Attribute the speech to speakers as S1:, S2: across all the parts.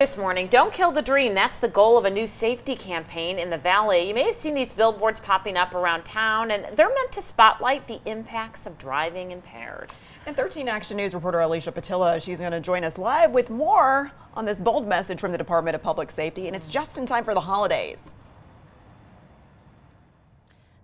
S1: This morning, don't kill the dream. That's the goal of a new safety campaign in the Valley. You may have seen these billboards popping up around town, and they're meant to spotlight the impacts of driving impaired.
S2: And 13 Action News reporter Alicia Patilla, she's going to join us live with more on this bold message from the Department of Public Safety, and it's just in time for the holidays.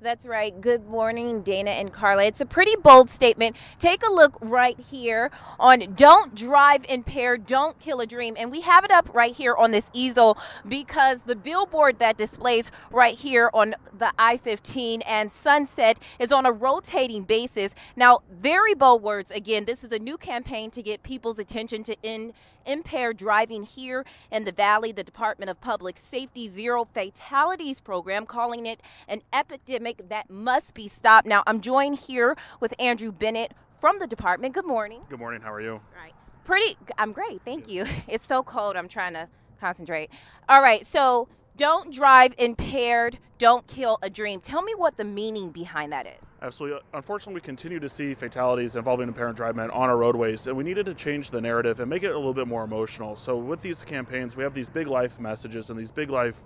S3: That's right. Good morning, Dana and Carla. It's a pretty bold statement. Take a look right here on Don't Drive Impaired, Don't Kill a Dream. And we have it up right here on this easel because the billboard that displays right here on the I-15 and Sunset is on a rotating basis. Now, very bold words. Again, this is a new campaign to get people's attention to impaired driving here in the Valley. The Department of Public Safety Zero Fatalities program calling it an epidemic that must be stopped. Now, I'm joined here with Andrew Bennett from the department. Good morning.
S4: Good morning. How are you?
S3: Right. I'm great. Thank you. It's so cold. I'm trying to concentrate. All right. So don't drive impaired. Don't kill a dream. Tell me what the meaning behind that is.
S4: Absolutely. Unfortunately, we continue to see fatalities involving impaired drivemen on our roadways, and we needed to change the narrative and make it a little bit more emotional. So with these campaigns, we have these big life messages and these big life,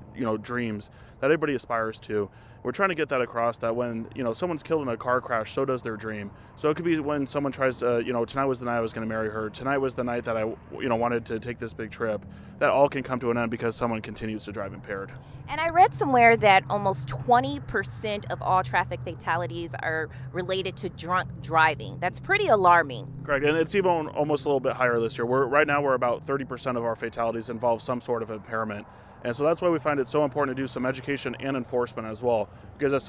S4: dreams that everybody aspires to. We're trying to get that across that when, someone's killed in a car crash, so does their dream. So it could be when someone tries to, tonight was the night I was going to marry her. Tonight was the night that I, wanted to take this big trip. That all can come to an end because someone continues to drive impaired.
S3: And I read somewhere that almost 20% of all traffic fatalities are related to drunk driving. That's pretty alarming.
S4: Correct, and it's even almost a little bit higher this year. Right now we're about 30% of our fatalities involve some sort of impairment. And so that's why we find it so important to do some education and enforcement as well. Because as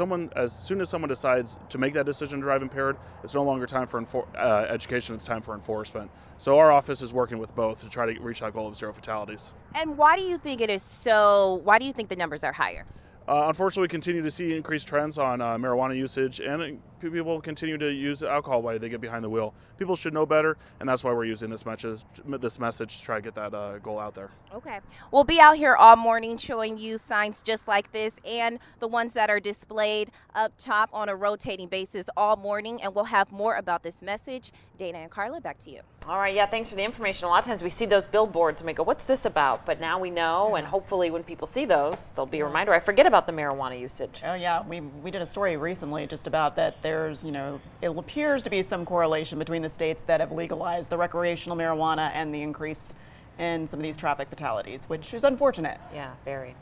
S4: soon as someone decides to make that decision to drive impaired, it's no longer time for education, it's time for enforcement. So our office is working with both to try to reach that goal of zero fatalities.
S3: And why do you think why do you think the numbers are higher?
S4: Unfortunately, we continue to see increased trends on marijuana usage, and people continue to use alcohol while they get behind the wheel. People should know better, and that's why we're using this message to try to get that goal out there.
S3: Okay. We'll be out here all morning showing you signs just like this and the ones that are displayed up top on a rotating basis all morning, and we'll have more about this message. Dana and Carla, back to you.
S1: All right, yeah, thanks for the information. A lot of times we see those billboards and we go, what's this about? But now we know, and hopefully when people see those, there'll be a reminder. I forget about the marijuana usage.
S2: Oh yeah, we did a story recently just about that. There's, it appears to be some correlation between the states that have legalized the recreational marijuana and the increase in some of these traffic fatalities, which is unfortunate.
S1: Yeah, very.